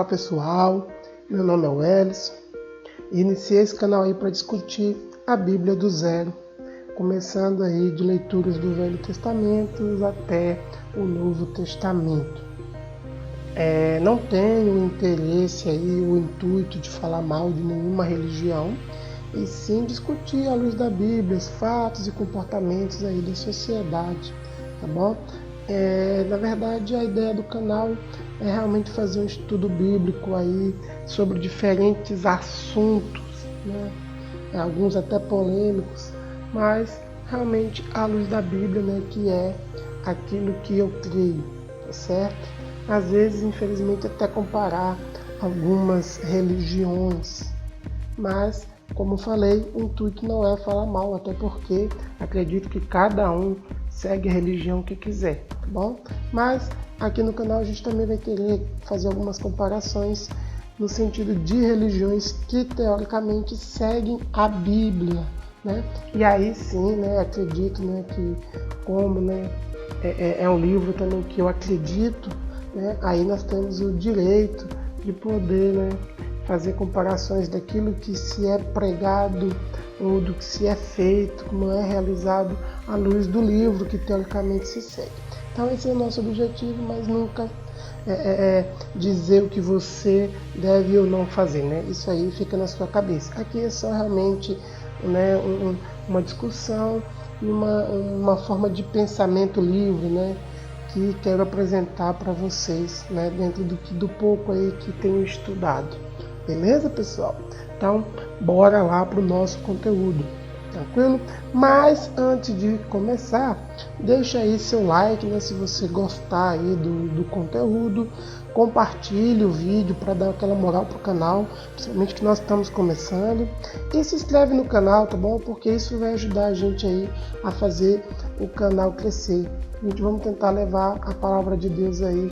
Olá pessoal, meu nome é Welles e iniciei esse canal aí para discutir a Bíblia do zero, começando aí de leituras do Velho Testamento até o Novo Testamento. Não tenho interesse aí, o intuito de falar mal de nenhuma religião, e sim discutir à luz da Bíblia os fatos e comportamentos aí da sociedade, tá bom? Na verdade, a ideia do canal é realmente fazer um estudo bíblico aí sobre diferentes assuntos, né? Alguns até polêmicos, mas realmente à luz da Bíblia, né? Que é aquilo que eu creio, tá certo? Às vezes, infelizmente, até comparar algumas religiões, mas como falei, o intuito não é falar mal, até porque acredito que cada um segue a religião que quiser, tá bom? Mas aqui no canal a gente também vai querer fazer algumas comparações no sentido de religiões que teoricamente seguem a Bíblia, né? E aí sim, né, acredito, né, que como, né, é um livro também que eu acredito, né, aí nós temos o direito de poder, né, fazer comparações daquilo que se é pregado ou do que se é feito, como é realizado à luz do livro que teoricamente se segue. Então esse é o nosso objetivo, mas nunca dizer o que você deve ou não fazer, né? Isso aí fica na sua cabeça. Aqui é só realmente, né, uma discussão e uma forma de pensamento livre, né, que quero apresentar para vocês, né, dentro do pouco aí que tenho estudado. Beleza, pessoal? Então, bora lá para o nosso conteúdo, tranquilo? Mas antes de começar, deixa aí seu like, né, se você gostar aí do conteúdo, compartilhe o vídeo para dar aquela moral pro canal, principalmente que nós estamos começando, e se inscreve no canal, tá bom? Porque isso vai ajudar a gente aí a fazer o canal crescer. A gente vamos tentar levar a palavra de Deus aí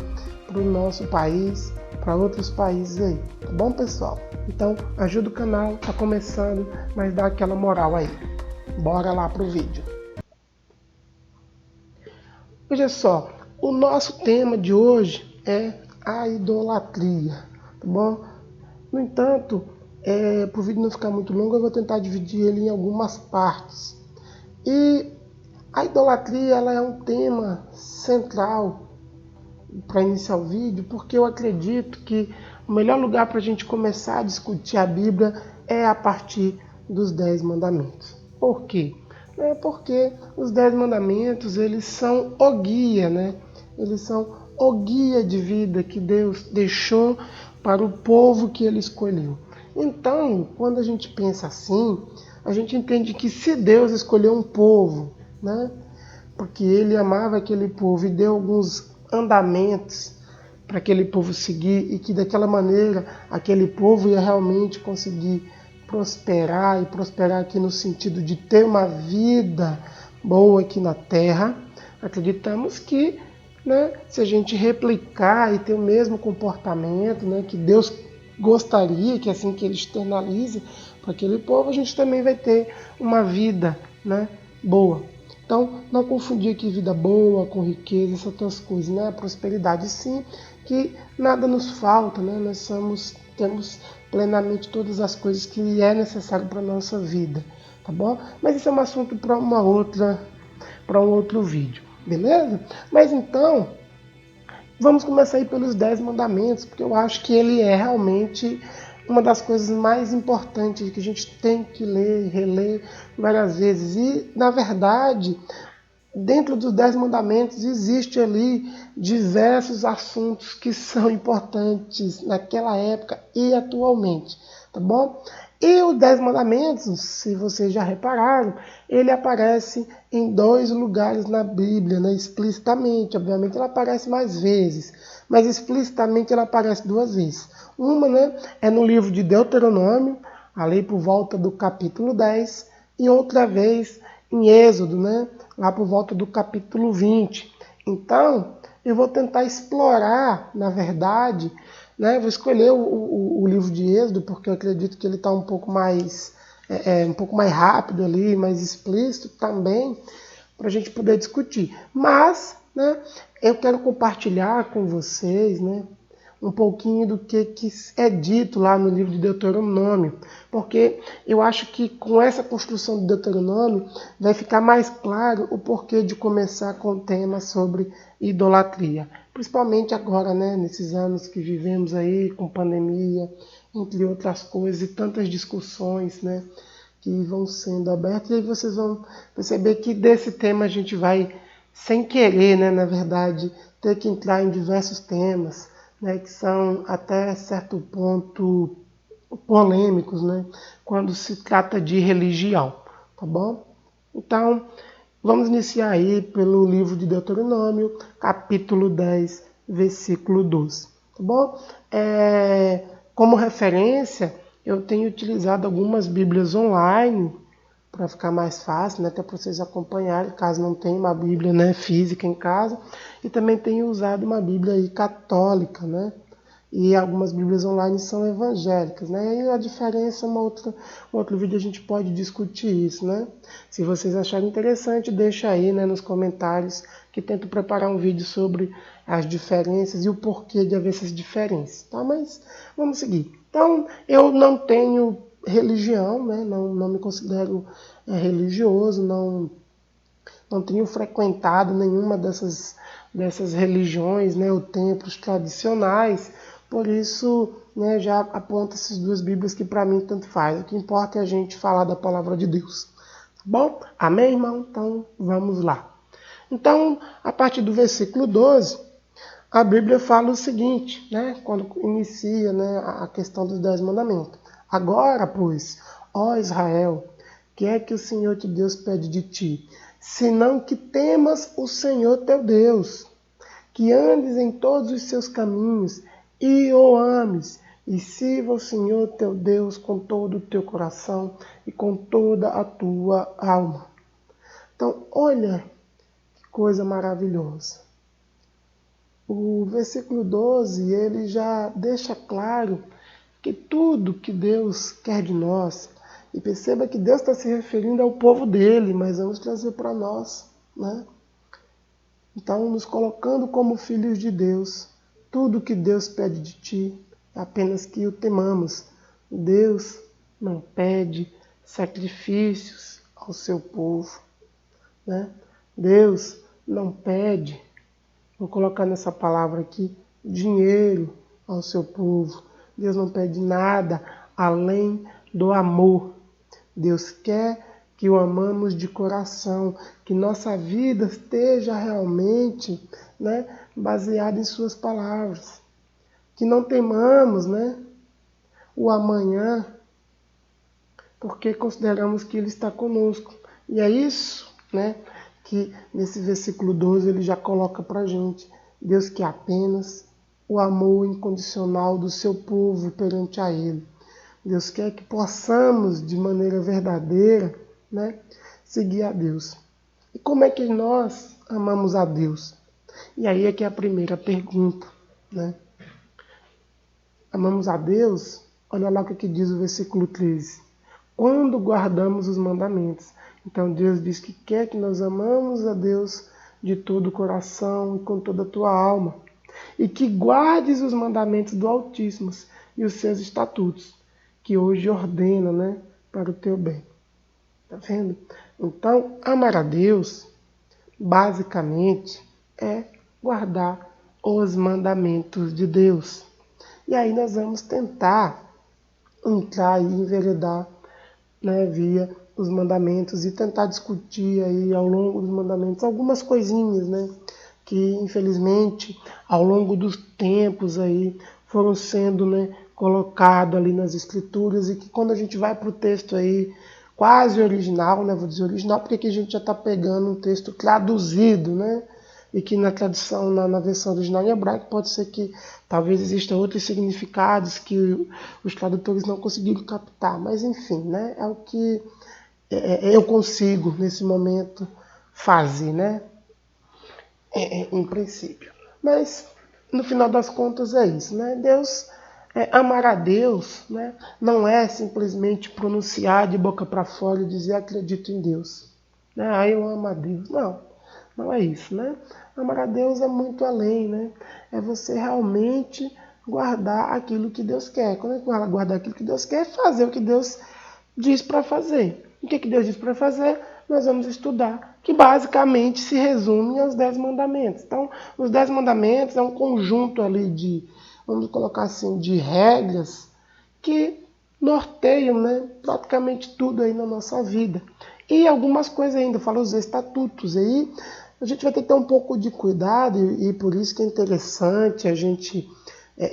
para o nosso país, para outros países aí, tá bom, pessoal? Então ajuda o canal, tá começando, mas dá aquela moral aí. Bora lá pro vídeo. Veja só, o nosso tema de hoje é a idolatria, tá bom? No entanto, para o vídeo não ficar muito longo, eu vou tentar dividir ele em algumas partes. E a idolatria, ela é um tema central para iniciar o vídeo, porque eu acredito que o melhor lugar para a gente começar a discutir a Bíblia é a partir dos 10 mandamentos. Por quê? Porque os 10 mandamentos, eles são o guia, né? Eles são o guia de vida que Deus deixou para o povo que ele escolheu. Então, quando a gente pensa assim, a gente entende que se Deus escolheu um povo, né? Porque ele amava aquele povo e deu alguns andamentos para aquele povo seguir, e que daquela maneira aquele povo ia realmente conseguir prosperar, e prosperar aqui no sentido de ter uma vida boa aqui na terra. Acreditamos que, né, se a gente replicar e ter o mesmo comportamento, né, que Deus gostaria, que assim que ele externalize para aquele povo, a gente também vai ter uma vida, né, boa. Então, não confundir aqui vida boa com riqueza, essas outras coisas, né? Prosperidade, sim, que nada nos falta, né? Nós temos plenamente todas as coisas que é necessário para a nossa vida, tá bom? Mas isso é um assunto para um outro vídeo, beleza? Mas então, vamos começar aí pelos 10 mandamentos, porque eu acho que ele é realmente uma das coisas mais importantes que a gente tem que ler e reler várias vezes. E, na verdade, dentro dos 10 mandamentos existe ali diversos assuntos que são importantes naquela época e atualmente, tá bom? E os 10 mandamentos, se vocês já repararam, ele aparece em 2 lugares na Bíblia, né, explicitamente. Obviamente ele aparece mais vezes, mas explicitamente ele aparece 2 vezes. Uma, né, é no livro de Deuteronômio, ali por volta do capítulo 10, e outra vez em Êxodo, né, lá por volta do capítulo 20. Então, eu vou tentar explorar, na verdade, né, vou escolher o livro de Êxodo, porque eu acredito que ele está um pouco mais rápido ali, mais explícito também, para a gente poder discutir. Mas, né, eu quero compartilhar com vocês, né, um pouquinho do que é dito lá no livro de Deuteronômio, porque eu acho que com essa construção do Deuteronômio vai ficar mais claro o porquê de começar com o tema sobre idolatria. Principalmente agora, né, nesses anos que vivemos aí com pandemia, entre outras coisas, e tantas discussões, né, que vão sendo abertas, e aí vocês vão perceber que desse tema a gente vai, sem querer, né, na verdade, ter que entrar em diversos temas, né, que são até certo ponto polêmicos, né, quando se trata de religião, tá bom? Então, vamos iniciar aí pelo livro de Deuteronômio, capítulo 10, versículo 12, tá bom? Como referência, eu tenho utilizado algumas bíblias online, para ficar mais fácil, né, até para vocês acompanharem, caso não tenha uma Bíblia, né, física em casa. E também tenho usado uma Bíblia aí católica, né? E algumas Bíblias online são evangélicas, né? E a diferença, um outro vídeo a gente pode discutir isso, né? Se vocês acharem interessante, deixa aí, né, nos comentários, que tento preparar um vídeo sobre as diferenças e o porquê de haver essas diferenças, tá? Mas vamos seguir. Então, eu não tenho religião, né? Não me considero religioso, não tenho frequentado nenhuma dessas religiões, né, ou templos tradicionais, por isso, né, já aponta essas duas Bíblias que para mim tanto faz. O que importa é a gente falar da palavra de Deus. Tá bom? Amém, irmão? Então, vamos lá. Então, a partir do versículo 12, a Bíblia fala o seguinte, né, quando inicia, né, a questão dos 10 mandamentos. Agora, pois, ó Israel, que é que o Senhor teu Deus pede de ti? Senão que temas o Senhor teu Deus, que andes em todos os seus caminhos e o ames, e sirva o Senhor teu Deus com todo o teu coração e com toda a tua alma. Então, olha que coisa maravilhosa. O versículo 12, ele já deixa claro que tudo que Deus quer de nós, e perceba que Deus está se referindo ao povo dele, mas vamos trazer para nós, né? Então, nos colocando como filhos de Deus, tudo que Deus pede de ti é apenas que o temamos. Deus não pede sacrifícios ao seu povo, né? Deus não pede, vou colocar nessa palavra aqui, dinheiro ao seu povo. Deus não pede nada além do amor. Deus quer que o amamos de coração, que nossa vida esteja realmente, né, baseada em suas palavras. Que não temamos, né, o amanhã, porque consideramos que Ele está conosco. E é isso, né, que nesse versículo 12 ele já coloca para a gente. Deus quer apenas o amor incondicional do seu povo perante a Ele. Deus quer que possamos, de maneira verdadeira, né, seguir a Deus. E como é que nós amamos a Deus? E aí é que é a primeira pergunta, né? Amamos a Deus? Olha lá o que diz o versículo 13. Quando guardamos os mandamentos. Então Deus diz que quer que nós amamos a Deus de todo o coração e com toda a tua alma. E que guardes os mandamentos do Altíssimo e os seus estatutos, que hoje ordena, né, para o teu bem. Tá vendo? Então, amar a Deus, basicamente, é guardar os mandamentos de Deus. E aí nós vamos tentar entrar e enveredar, né, via os mandamentos e tentar discutir aí ao longo dos mandamentos algumas coisinhas, né, que infelizmente ao longo dos tempos aí foram sendo, né, colocado ali nas escrituras e que quando a gente vai para o texto aí quase original, né, vou dizer original porque aqui a gente já está pegando um texto traduzido, né, e que na tradução, na versão original em hebraico, pode ser que talvez existam outros significados que os tradutores não conseguiram captar, mas enfim, né, é o que eu consigo nesse momento fazer, né, em princípio. Mas no final das contas é isso, né? Amar a Deus, né, não é simplesmente pronunciar de boca para fora e dizer acredito em Deus, né? Eu amo a Deus. Não é isso, né? Amar a Deus é muito além, né? É você realmente guardar aquilo que Deus quer. Quando a gente fala guardar aquilo que Deus quer, é fazer o que Deus diz para fazer. O que Deus diz para fazer? Nós vamos estudar, que basicamente se resume aos 10 mandamentos. Então, os 10 mandamentos é um conjunto ali de, vamos colocar assim, de regras que norteiam, né, praticamente tudo aí na nossa vida. E algumas coisas ainda, falo os estatutos aí, a gente vai ter que ter um pouco de cuidado e por isso que é interessante a gente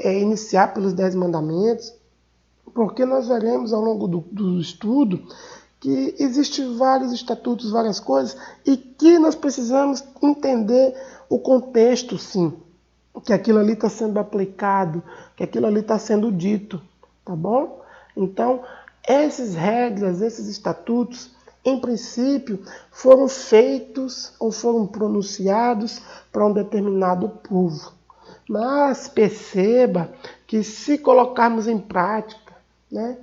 iniciar pelos 10 mandamentos, porque nós veremos ao longo do estudo que existem vários estatutos, várias coisas, e que nós precisamos entender o contexto, sim, que aquilo ali está sendo aplicado, que aquilo ali está sendo dito, tá bom? Então, essas regras, esses estatutos, em princípio, foram feitos ou foram pronunciados para um determinado povo. Mas perceba que se colocarmos em prática, né,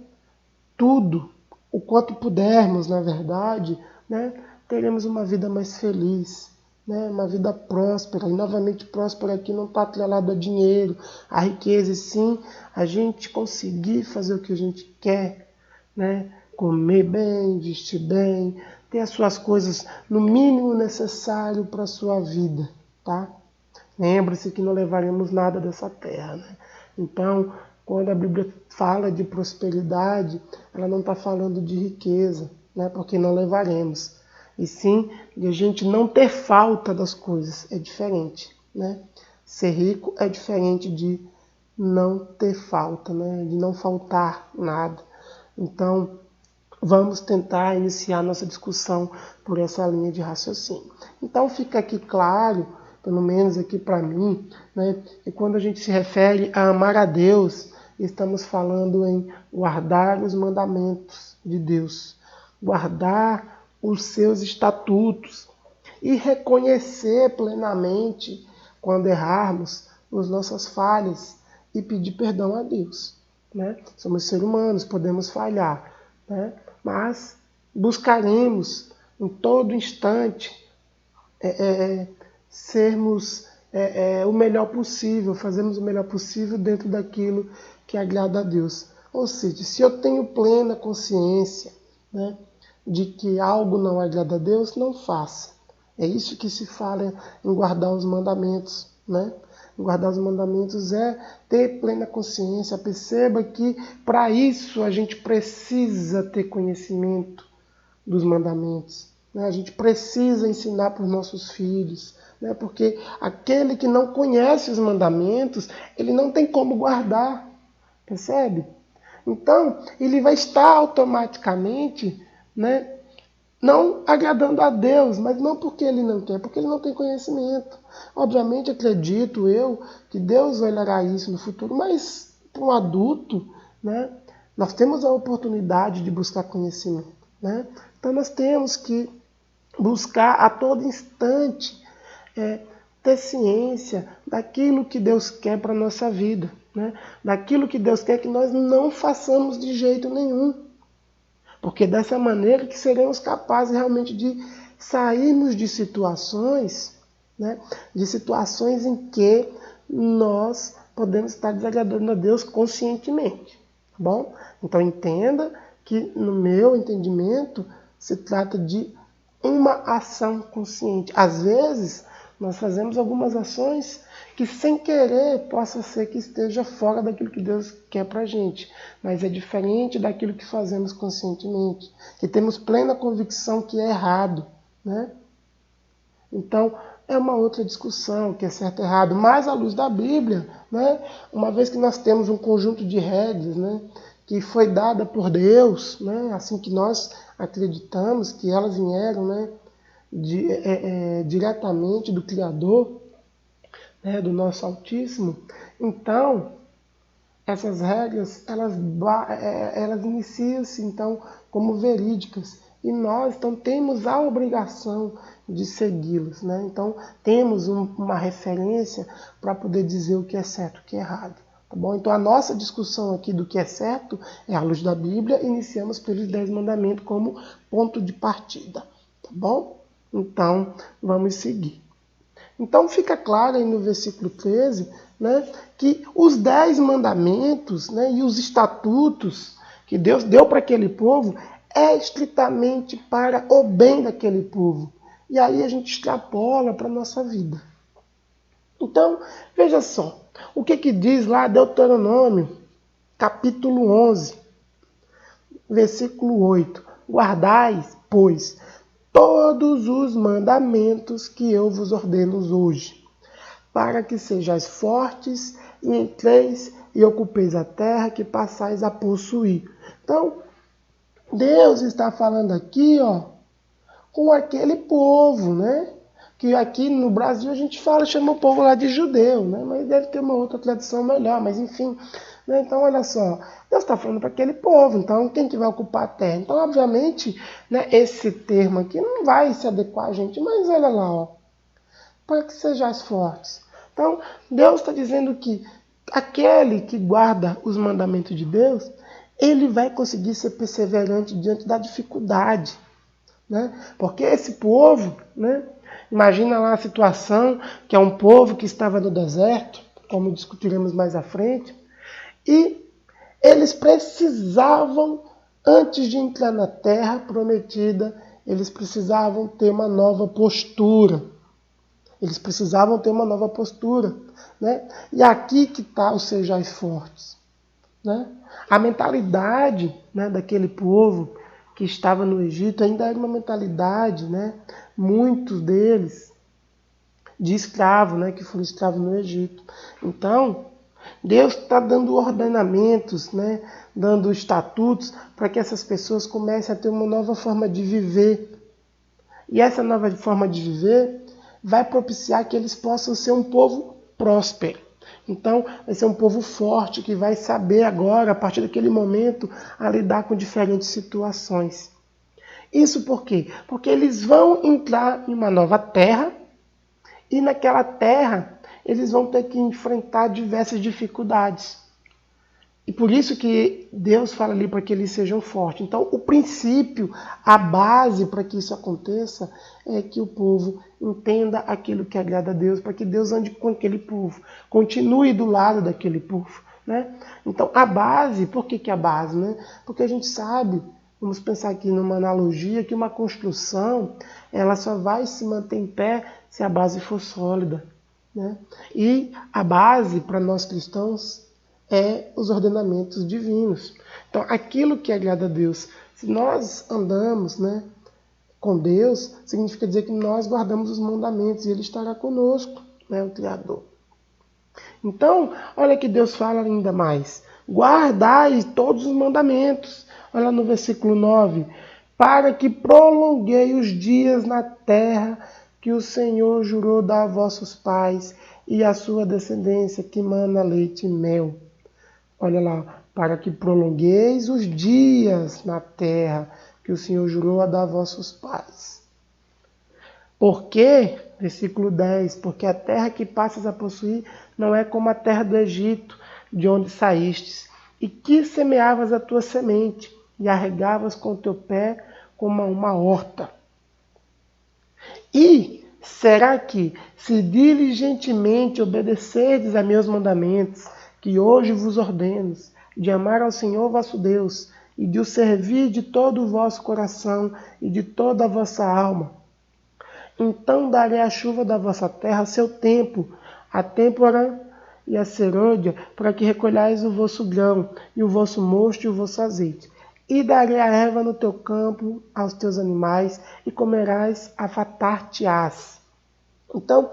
tudo, o quanto pudermos, na verdade, né, teremos uma vida mais feliz, né, uma vida próspera. E novamente próspera aqui não está atrelado a dinheiro, a riqueza, e sim a gente conseguir fazer o que a gente quer, né, comer bem, vestir bem, ter as suas coisas no mínimo necessário para a sua vida, tá? Lembre-se que não levaremos nada dessa terra, né? Então, quando a Bíblia fala de prosperidade, ela não está falando de riqueza, né? Porque não levaremos. E sim, de a gente não ter falta das coisas. É diferente, né? Ser rico é diferente de não ter falta, né? De não faltar nada. Então, vamos tentar iniciar nossa discussão por essa linha de raciocínio. Então, fica aqui claro, pelo menos aqui para mim, né, que quando a gente se refere a amar a Deus, estamos falando em guardar os mandamentos de Deus, guardar os seus estatutos e reconhecer plenamente, quando errarmos, as nossas falhas e pedir perdão a Deus, né? Somos seres humanos, podemos falhar, né? Mas buscaremos em todo instante sermos o melhor possível, fazermos o melhor possível dentro daquilo que agrada a Deus. Ou seja, se eu tenho plena consciência, né, de que algo não agrada a Deus, não faça. É isso que se fala em guardar os mandamentos, né? Guardar os mandamentos é ter plena consciência. Perceba que para isso a gente precisa ter conhecimento dos mandamentos, né? A gente precisa ensinar para os nossos filhos, né? Porque aquele que não conhece os mandamentos, ele não tem como guardar, percebe? Então, ele vai estar automaticamente, né, não agradando a Deus, mas não porque ele não quer, porque ele não tem conhecimento. Obviamente, acredito eu que Deus olhará isso no futuro, mas para um adulto, né, nós temos a oportunidade de buscar conhecimento, né? Então, nós temos que buscar a todo instante ter ciência daquilo que Deus quer para a nossa vida, né? Daquilo que Deus quer que nós não façamos de jeito nenhum. Porque dessa maneira que seremos capazes realmente de sairmos de situações, né, de situações em que nós podemos estar desagradando a Deus conscientemente. Tá bom? Então entenda que no meu entendimento se trata de uma ação consciente. Às vezes nós fazemos algumas ações que sem querer possa ser que esteja fora daquilo que Deus quer para a gente. Mas é diferente daquilo que fazemos conscientemente, que temos plena convicção que é errado, né? Então, é uma outra discussão, que é certo e errado. Mas à luz da Bíblia, né, uma vez que nós temos um conjunto de regras, né, que foi dada por Deus, né, assim que nós acreditamos que elas vieram, né, diretamente do Criador, né, do nosso Altíssimo. Então, essas regras, elas iniciam-se, então, como verídicas. E nós, então, temos a obrigação de segui-las, né? Então, temos uma referência para poder dizer o que é certo e o que é errado. Tá bom? Então, a nossa discussão aqui do que é certo é à luz da Bíblia. Iniciamos pelos 10 mandamentos como ponto de partida. Tá bom? Então, vamos seguir. Então fica claro aí no versículo 13, né, que os 10 mandamentos, né, e os estatutos que Deus deu para aquele povo é estritamente para o bem daquele povo. E aí a gente extrapola para a nossa vida. Então, veja só, o que diz lá Deuteronômio, capítulo 11, versículo 8. Guardais, pois, todos os mandamentos que eu vos ordeno hoje, para que sejais fortes e entreis e ocupeis a terra que passais a possuir. Então, Deus está falando aqui, com aquele povo, né? Que aqui no Brasil a gente chama o povo lá de judeu, né? Mas deve ter uma outra tradição melhor, mas enfim. Né? Então, olha só, Deus está falando para aquele povo, então quem que vai ocupar a terra? Então, obviamente, né, esse termo aqui não vai se adequar a gente, mas olha lá, para que sejais fortes. Então, Deus está dizendo que aquele que guarda os mandamentos de Deus, ele vai conseguir ser perseverante diante da dificuldade. Né? Porque esse povo, né, imagina lá a situação que é um povo que estava no deserto, como discutiremos mais à frente, e eles precisavam, antes de entrar na terra prometida, eles precisavam ter uma nova postura. Eles precisavam ter uma nova postura. Né? E aqui que está os sejais fortes. Né? A mentalidade, né, daquele povo que estava no Egito ainda era uma mentalidade, né, muitos deles, de escravo, né, que foram escravos no Egito. Então, Deus está dando ordenamentos, né, dando estatutos para que essas pessoas comecem a ter uma nova forma de viver. E essa nova forma de viver vai propiciar que eles possam ser um povo próspero. Então, vai ser um povo forte que vai saber agora, a partir daquele momento, a lidar com diferentes situações. Isso por quê? Porque eles vão entrar em uma nova terra e naquela terra eles vão ter que enfrentar diversas dificuldades. E por isso que Deus fala ali para que eles sejam fortes. Então, o princípio, a base para que isso aconteça é que o povo entenda aquilo que agrada a Deus, para que Deus ande com aquele povo, continue do lado daquele povo. Né? Então, a base, por que a base? Né? Porque a gente sabe, vamos pensar aqui numa analogia, que uma construção ela só vai se manter em pé se a base for sólida. Né? E a base, para nós cristãos, é os ordenamentos divinos. Então, aquilo que agrada a Deus, se nós andamos, né, com Deus, significa dizer que nós guardamos os mandamentos e Ele estará conosco, né, o Criador. Então, olha que Deus fala ainda mais. Guardai todos os mandamentos. Olha no versículo 9. Para que prolonguei os dias na terra que o Senhor jurou dar a vossos pais e à sua descendência que mana leite e mel. Olha lá, para que prolongueis os dias na terra que o Senhor jurou a dar a vossos pais. Porque, versículo 10, porque a terra que passas a possuir não é como a terra do Egito, de onde saístes, e que semeavas a tua semente, e a regavas com o teu pé como uma horta. E será que, se diligentemente obedecerdes a meus mandamentos, que hoje vos ordeno, de amar ao Senhor vosso Deus, e de o servir de todo o vosso coração e de toda a vossa alma, então darei a chuva da vossa terra a seu tempo, a têmpora e a serôdia, para que recolhais o vosso grão, e o vosso mosto e o vosso azeite. E darei a erva no teu campo aos teus animais, e comerás a fatar-te-ás. Então,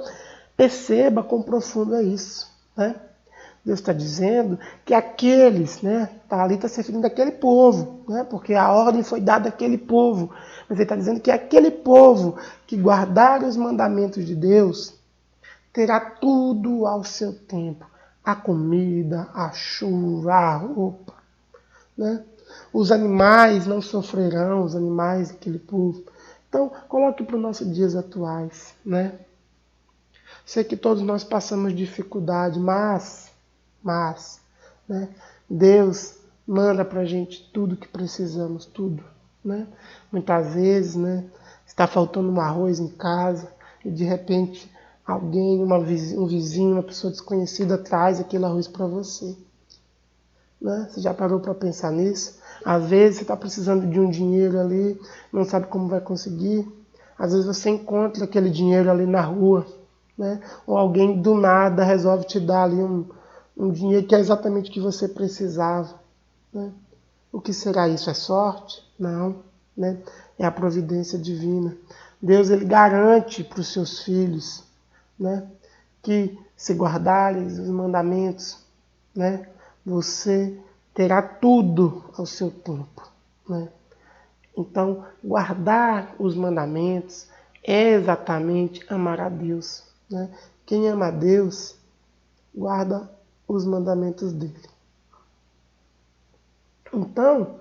perceba quão profundo é isso, né? Deus está dizendo que aqueles, né? Ali está se referindo àquele povo, né? Porque a ordem foi dada àquele povo. Mas ele está dizendo que aquele povo que guardar os mandamentos de Deus terá tudo ao seu tempo. A comida, a chuva, a roupa, né? Os animais não sofrerão, os animais daquele povo. Então, coloque para os nossos dias atuais, né? Sei que todos nós passamos dificuldade, mas né, Deus manda para a gente tudo que precisamos, tudo. Né? Muitas vezes, né, está faltando um arroz em casa e de repente alguém, um vizinho, uma pessoa desconhecida traz aquele arroz para você. Né? Você já parou para pensar nisso? Às vezes você está precisando de um dinheiro ali, não sabe como vai conseguir. Às vezes você encontra aquele dinheiro ali na rua, né? Ou alguém do nada resolve te dar ali um dinheiro que é exatamente o que você precisava. Né? O que será isso? É sorte? Não. Né? É a providência divina. Deus ele garante para os seus filhos, né, que se guardarem os mandamentos, né, você terá tudo ao seu tempo. Né? Então, guardar os mandamentos é exatamente amar a Deus. Né? Quem ama a Deus, guarda os mandamentos dele. Então,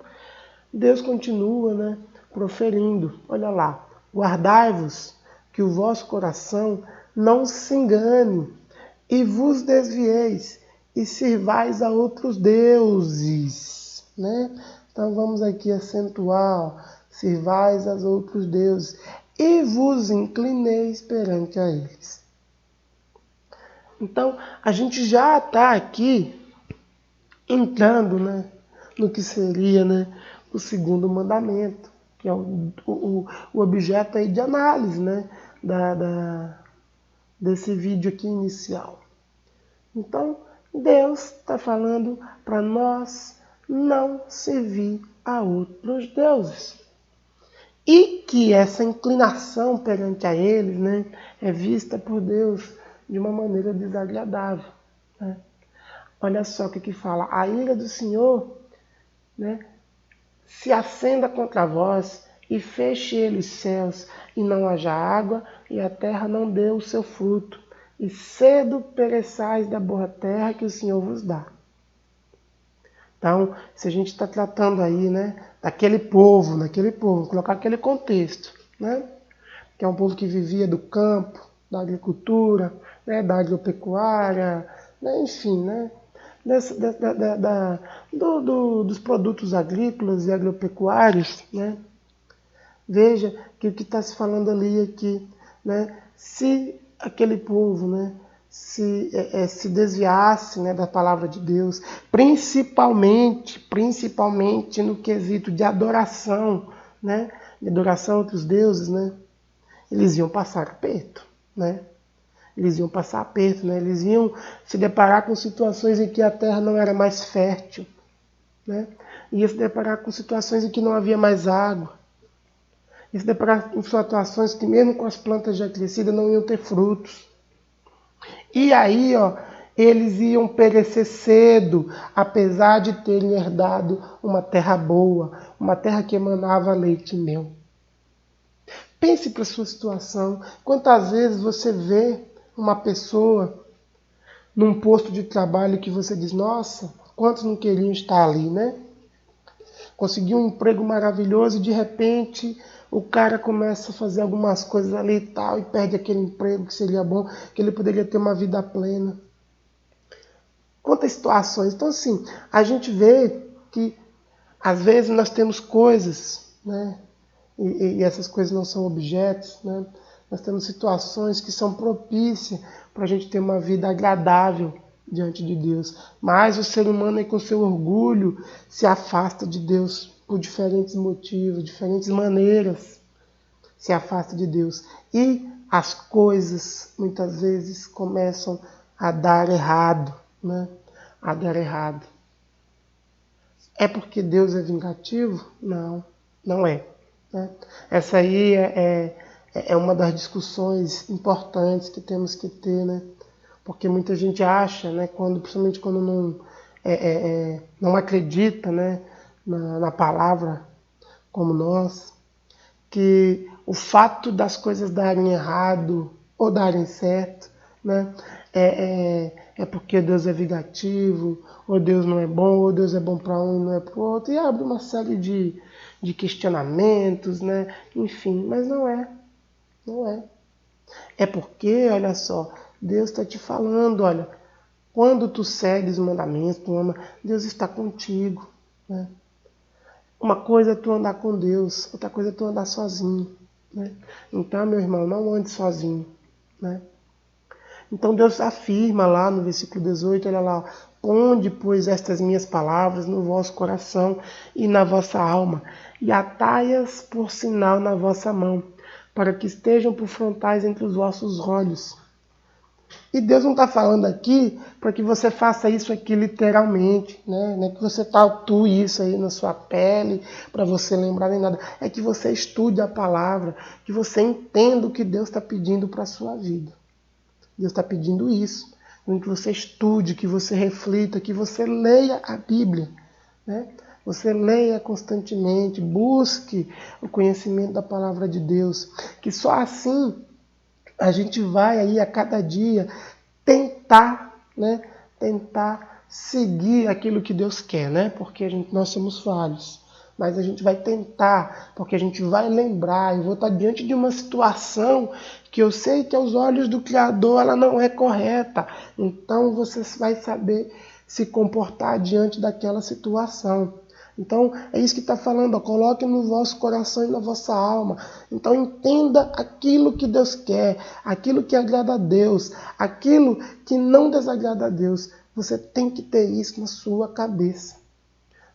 Deus continua, né, proferindo, olha lá, guardai-vos que o vosso coração não se engane e vos desvieis e sirvais a outros deuses, né? Então vamos aqui acentuar, sirvais a outros deuses e vos inclineis perante a eles. Então a gente já está aqui entrando, né, no que seria, né, o segundo mandamento, que é o objeto aí de análise, né, desse vídeo aqui inicial. Então, Deus está falando para nós não servir a outros deuses. E que essa inclinação perante a eles, né, é vista por Deus de uma maneira desagradável. Né? Olha só o que fala. A ira do Senhor, né, se acenda contra vós e feche ele os céus, e não haja água, e a terra não dê o seu fruto, e cedo pereçais da boa terra que o Senhor vos dá. Então, se a gente está tratando aí, né, daquele povo, colocar aquele contexto, né, que é um povo que vivia do campo, da agricultura, né, da agropecuária, né, enfim, né, dos produtos agrícolas e agropecuários, né? Veja que o que está se falando ali aqui, né? Se aquele povo, né, se desviasse, né, da palavra de Deus, principalmente no quesito de adoração, né, de adoração a outros deuses, né, eles iam passar aperto, né? Eles iam passar aperto, né? Eles iam se deparar com situações em que a terra não era mais fértil, né? Ia se deparar com situações em que não havia mais água. Ia se deparar com situações que mesmo com as plantas já crescidas não iam ter frutos. E aí, ó, eles iam perecer cedo, apesar de terem herdado uma terra boa, uma terra que emanava leite e mel. Pense para a sua situação. Quantas vezes você vê uma pessoa num posto de trabalho que você diz, nossa, quantos não queriam estar ali, né? Conseguiu um emprego maravilhoso e de repente o cara começa a fazer algumas coisas ali e tal e perde aquele emprego que seria bom, que ele poderia ter uma vida plena. Quantas situações. Então assim, a gente vê que às vezes nós temos coisas, né? E essas coisas não são objetos, né? Nós temos situações que são propícias para a gente ter uma vida agradável diante de Deus. Mas o ser humano, aí, com seu orgulho, se afasta de Deus por diferentes motivos, diferentes maneiras. Se afasta de Deus. E as coisas, muitas vezes, começam a dar errado. Né? A dar errado. É porque Deus é vingativo? Não, não é. Né? Essa aí é uma das discussões importantes que temos que ter, né? Porque muita gente acha, né, principalmente quando não acredita, né, na palavra como nós, que o fato das coisas darem errado ou darem certo, né, é porque Deus é vingativo, ou Deus não é bom, ou Deus é bom para um e não é para o outro, e abre uma série de questionamentos, né, enfim, mas não é. É porque, olha só, Deus está te falando, olha, quando tu segues o mandamento, tu ama, Deus está contigo. Né? Uma coisa é tu andar com Deus, outra coisa é tu andar sozinho. Né? Então, meu irmão, não ande sozinho. Né? Então Deus afirma lá no versículo 18, olha lá, ponde, pois, estas minhas palavras no vosso coração e na vossa alma, e atai-as por sinal na vossa mão, para que estejam por frontais entre os vossos olhos. E Deus não está falando aqui para que você faça isso aqui literalmente, né? Não é que você tatue isso aí na sua pele para você lembrar nem nada. É que você estude a palavra, que você entenda o que Deus está pedindo para a sua vida. Deus está pedindo isso, que você estude, que você reflita, que você leia a Bíblia, né? Você leia constantemente, busque o conhecimento da palavra de Deus, que só assim a gente vai aí a cada dia tentar, né? Tentar seguir aquilo que Deus quer, né? Porque nós somos falhos. Mas a gente vai tentar, porque a gente vai lembrar. Eu vou estar diante de uma situação que eu sei que aos olhos do Criador ela não é correta. Então você vai saber se comportar diante daquela situação. Então é isso que está falando, ó, coloque no vosso coração e na vossa alma. Então entenda aquilo que Deus quer, aquilo que agrada a Deus, aquilo que não desagrada a Deus. Você tem que ter isso na sua cabeça.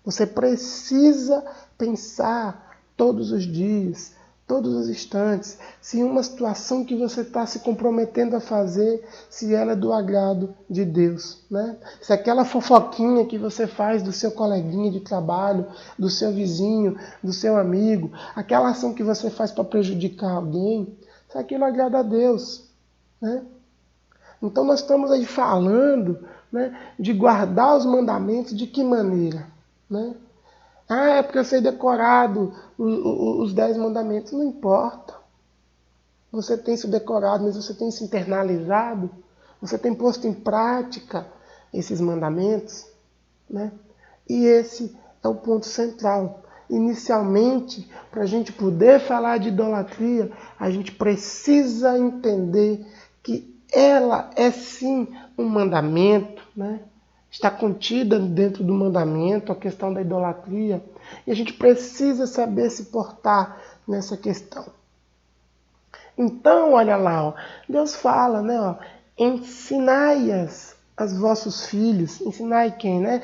Você precisa pensar todos os dias, todos os instantes, se uma situação que você está se comprometendo a fazer, se ela é do agrado de Deus, né? Se aquela fofoquinha que você faz do seu coleguinha de trabalho, do seu vizinho, do seu amigo, aquela ação que você faz para prejudicar alguém, se aquilo agrada a Deus, né? Então nós estamos aí falando, né, de guardar os mandamentos de que maneira? Né? Ah, é porque eu sei decorado os 10 mandamentos. Não importa. Você tem isso decorado, mas você tem isso internalizado? Você tem posto em prática esses mandamentos? Né? E esse é o ponto central. Inicialmente, para a gente poder falar de idolatria, a gente precisa entender que ela é sim um mandamento, né? Está contida dentro do mandamento a questão da idolatria, e a gente precisa saber se portar nessa questão. Então, olha lá, ó, Deus fala, né, ó, ensinai-as aos vossos filhos. Ensinai quem, né?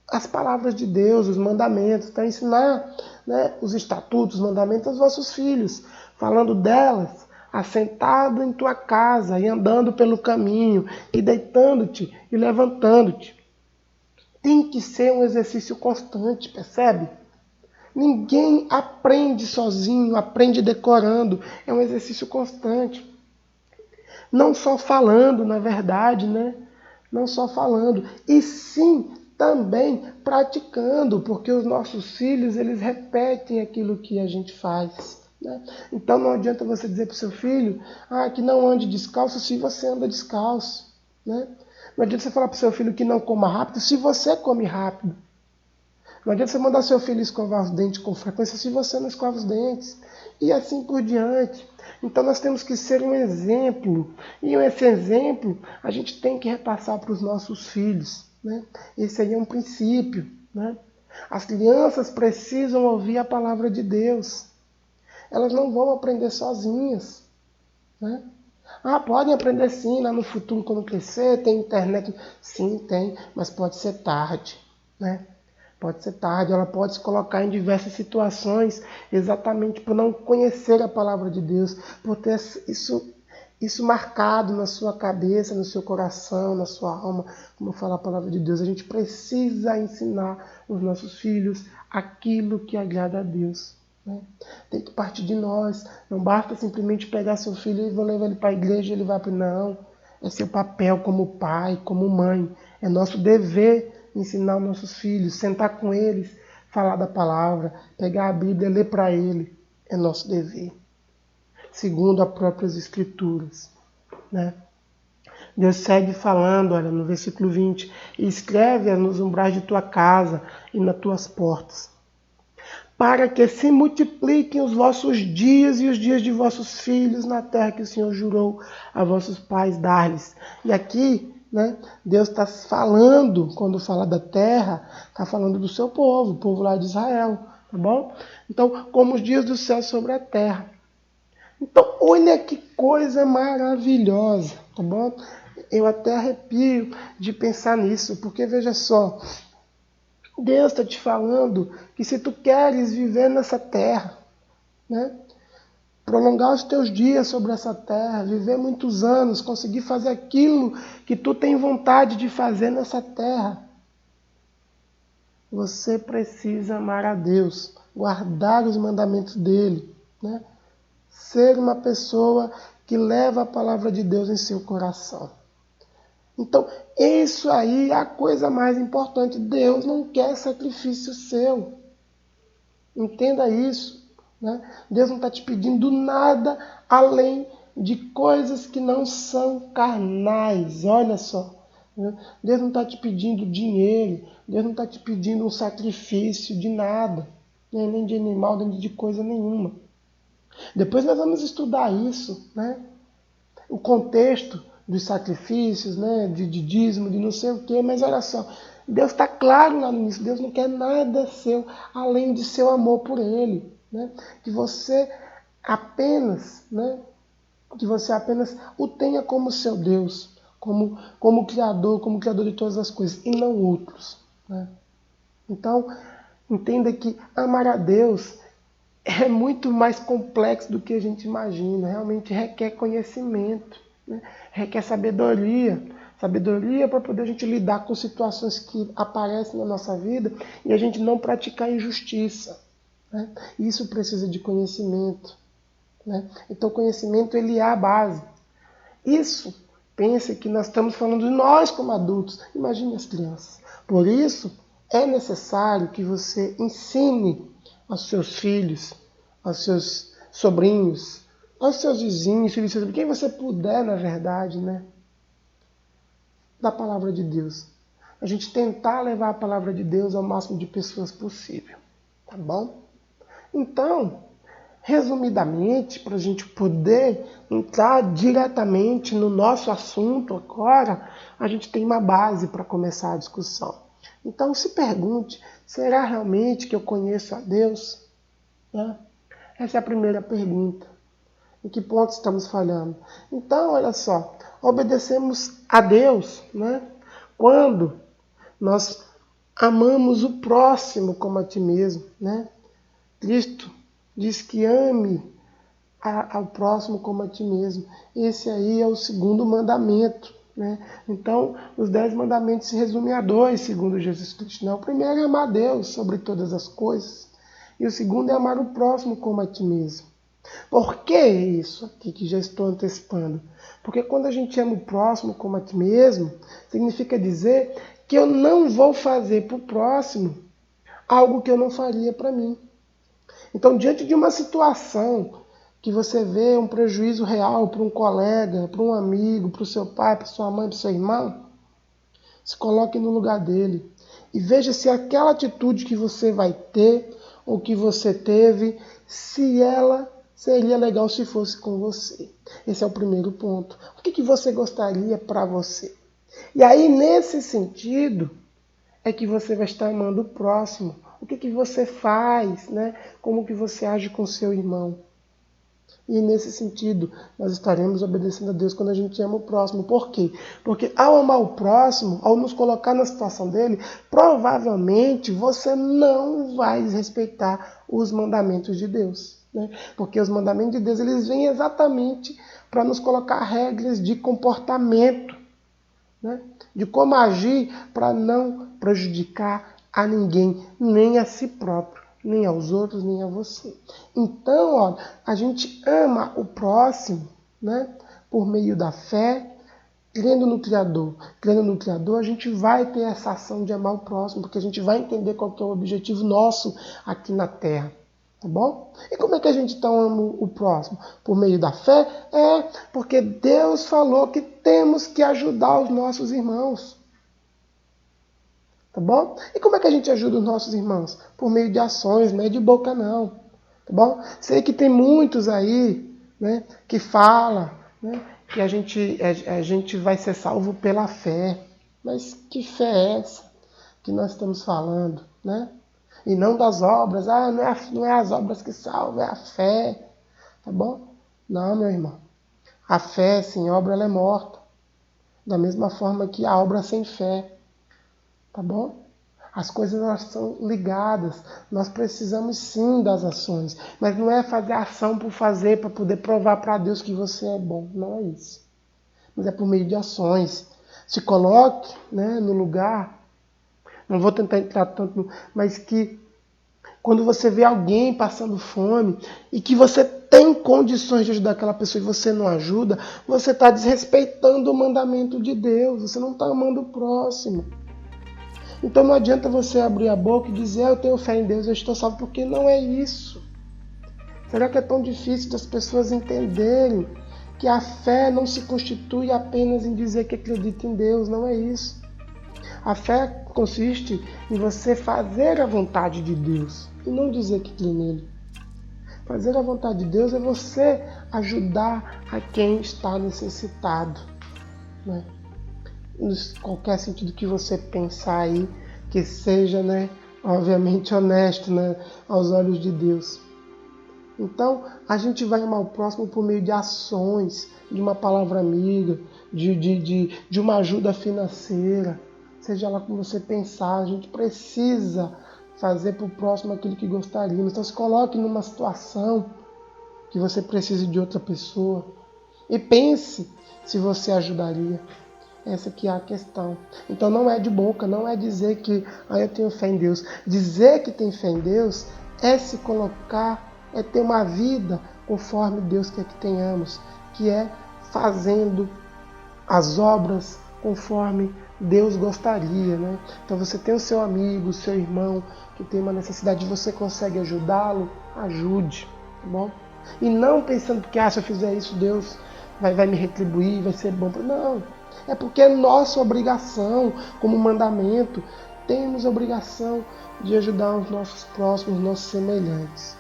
As palavras de Deus, os mandamentos. Então, ensinar, né, os estatutos, os mandamentos aos vossos filhos, falando delas, assentado em tua casa e andando pelo caminho, e deitando-te e levantando-te. Tem que ser um exercício constante, percebe? Ninguém aprende sozinho, aprende decorando. É um exercício constante. Não só falando, na verdade, né? Não só falando. E sim, também praticando, porque os nossos filhos, eles repetem aquilo que a gente faz. Né? Então não adianta você dizer para o seu filho que não ande descalço se você anda descalço. Né? Não adianta você falar para o seu filho que não coma rápido se você come rápido. Não adianta você mandar seu filho escovar os dentes com frequência se você não escova os dentes. E assim por diante. Então nós temos que ser um exemplo. E esse exemplo a gente tem que repassar para os nossos filhos. Né? Esse aí é um princípio. Né? As crianças precisam ouvir a palavra de Deus. Elas não vão aprender sozinhas. Né? Podem aprender sim, lá no futuro quando crescer, tem internet. Sim, tem, mas pode ser tarde. Né? Pode ser tarde, ela pode se colocar em diversas situações exatamente por não conhecer a palavra de Deus, por ter isso marcado na sua cabeça, no seu coração, na sua alma, como fala a palavra de Deus. A gente precisa ensinar os nossos filhos aquilo que agrada a Deus. Né? Tem que partir de nós. Não basta simplesmente pegar seu filho e vou levar ele para a igreja e ele vai para... Não, é seu papel como pai, como mãe. É nosso dever ensinar os nossos filhos, sentar com eles, falar da palavra, pegar a Bíblia, ler para ele. É nosso dever. Segundo as próprias Escrituras. Né? Deus segue falando, olha, no versículo 20, e escreve nos umbrais de tua casa e nas tuas portas, para que se multipliquem os vossos dias e os dias de vossos filhos na terra que o Senhor jurou a vossos pais dar-lhes. E aqui, né, Deus está falando, quando fala da terra, está falando do seu povo, o povo lá de Israel, tá bom? Então, como os dias do céu sobre a terra. Então, olha que coisa maravilhosa, tá bom? Eu até arrepio de pensar nisso, porque veja só, Deus está te falando que se tu queres viver nessa terra, né, prolongar os teus dias sobre essa terra, viver muitos anos, conseguir fazer aquilo que tu tem vontade de fazer nessa terra, você precisa amar a Deus, guardar os mandamentos dele, né? Ser uma pessoa que leva a palavra de Deus em seu coração. Então, isso aí é a coisa mais importante. Deus não quer sacrifício seu. Entenda isso, né? Deus não está te pedindo nada além de coisas que não são carnais. Olha só. Né? Deus não está te pedindo dinheiro. Deus não está te pedindo um sacrifício de nada. Né? Nem de animal, nem de coisa nenhuma. Depois nós vamos estudar isso, né? O contexto dos sacrifícios, né? De dízimo, de não sei o quê. Mas olha só. Deus está claro lá no início. Deus não quer nada seu além de seu amor por Ele. Né? Que você apenas o tenha como seu Deus, como Criador de todas as coisas, e não outros. Né? Então, entenda que amar a Deus é muito mais complexo do que a gente imagina. Realmente requer conhecimento, né? Requer sabedoria. Sabedoria para poder a gente lidar com situações que aparecem na nossa vida e a gente não praticar injustiça. Né? Isso precisa de conhecimento. Né? Então, o conhecimento ele é a base. Isso, pense que nós estamos falando de nós como adultos. Imagine as crianças. Por isso, é necessário que você ensine aos seus filhos, aos seus sobrinhos, aos seus vizinhos, quem você puder, na verdade, né? Da palavra de Deus. A gente tentar levar a palavra de Deus ao máximo de pessoas possível. Tá bom? Então, resumidamente, para a gente poder entrar diretamente no nosso assunto agora, a gente tem uma base para começar a discussão. Então, se pergunte, será realmente que eu conheço a Deus? Né? Essa é a primeira pergunta. Em que ponto estamos falhando? Então, olha só, obedecemos a Deus, né? Quando nós amamos o próximo como a ti mesmo, né? Cristo diz que ame ao próximo como a ti mesmo. Esse aí é o segundo mandamento. Né? Então, os 10 mandamentos se resumem a 2, segundo Jesus Cristo. Né? O primeiro é amar a Deus sobre todas as coisas. E o segundo é amar o próximo como a ti mesmo. Por que isso aqui que já estou antecipando? Porque quando a gente ama o próximo como a ti mesmo, significa dizer que eu não vou fazer para o próximo algo que eu não faria para mim. Então, diante de uma situação que você vê um prejuízo real para um colega, para um amigo, para o seu pai, para sua mãe, para o seu irmão, se coloque no lugar dele e veja se aquela atitude que você vai ter ou que você teve, se ela seria legal se fosse com você. Esse é o primeiro ponto. O que você gostaria para você? E aí, nesse sentido, é que você vai estar amando o próximo. O que você faz, né? Como que você age com seu irmão. E nesse sentido, nós estaremos obedecendo a Deus quando a gente ama o próximo. Por quê? Porque ao amar o próximo, ao nos colocar na situação dele, provavelmente você não vai respeitar os mandamentos de Deus. Né? Porque os mandamentos de Deus, eles vêm exatamente para nos colocar regras de comportamento. Né? De como agir para não prejudicar a ninguém, nem a si próprio, nem aos outros, nem a você. Então, ó, a gente ama o próximo, né? Por meio da fé, crendo no Criador. Crendo no Criador, a gente vai ter essa ação de amar o próximo, porque a gente vai entender qual que é o objetivo nosso aqui na Terra. Tá bom? E como é que a gente então ama o próximo? Por meio da fé? É, porque Deus falou que temos que ajudar os nossos irmãos. Tá bom? E como é que a gente ajuda os nossos irmãos? Por meio de ações, não é de boca não. Tá bom? Sei que tem muitos aí, né, que falam, né, que a gente vai ser salvo pela fé. Mas que fé é essa que nós estamos falando, né? E não das obras. Não é as obras que salvam, é a fé. Tá bom? Não, meu irmão. A fé sem obra ela é morta. Da mesma forma que a obra sem fé, tá bom? As coisas elas são ligadas. Nós precisamos sim das ações, mas não é fazer ação por fazer para poder provar para Deus que você é bom. Não é isso. Mas é por meio de ações. Se coloque, né, no lugar. Não vou tentar entrar tanto, mas que quando você vê alguém passando fome e que você tem condições de ajudar aquela pessoa e você não ajuda, você está desrespeitando o mandamento de Deus. Você não está amando o próximo. Então não adianta você abrir a boca e dizer, eu tenho fé em Deus, eu estou salvo, porque não é isso. Será que é tão difícil das pessoas entenderem que a fé não se constitui apenas em dizer que acredita em Deus? Não é isso. A fé consiste em você fazer a vontade de Deus e não dizer que crê nele. Fazer a vontade de Deus é você ajudar a quem está necessitado, né? Em qualquer sentido que você pensar aí, que seja, né, obviamente honesto, né, aos olhos de Deus. Então, a gente vai amar o próximo por meio de ações, de uma palavra amiga, de uma ajuda financeira, seja lá como você pensar. A gente precisa fazer para o próximo aquilo que gostaríamos. Então, se coloque numa situação que você precise de outra pessoa e pense se você ajudaria. Essa que é a questão. Então não é de boca, não é dizer que eu tenho fé em Deus. Dizer que tem fé em Deus é se colocar, é ter uma vida conforme Deus quer que tenhamos, que é fazendo as obras conforme Deus gostaria, né? Então você tem o seu amigo, o seu irmão que tem uma necessidade, você consegue ajudá-lo, ajude, tá bom? E não pensando que se eu fizer isso, Deus vai me retribuir, vai ser bom. Não, é porque é nossa obrigação, como mandamento, temos a obrigação de ajudar os nossos próximos, os nossos semelhantes.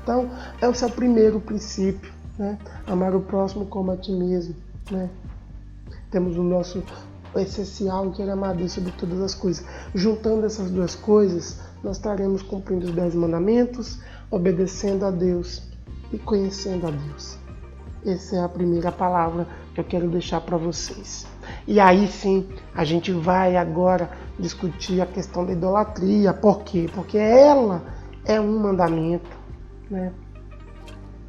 Então, esse é o primeiro princípio, né? Amar o próximo como a ti mesmo, né? Temos o nosso essencial, que é amar a Deus sobre todas as coisas. Juntando essas duas coisas, nós estaremos cumprindo os 10 mandamentos, obedecendo a Deus e conhecendo a Deus. Essa é a primeira palavra que eu quero deixar para vocês. E aí sim, a gente vai agora discutir a questão da idolatria. Por quê? Porque ela é um mandamento, né?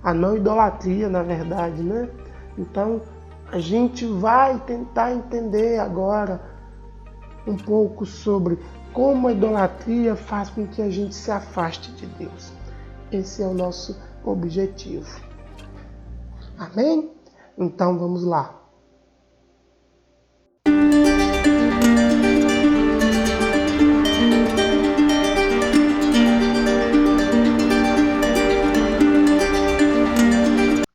A não idolatria, na verdade, né? Então, a gente vai tentar entender agora um pouco sobre como a idolatria faz com que a gente se afaste de Deus. Esse é o nosso objetivo. Amém? Então vamos lá.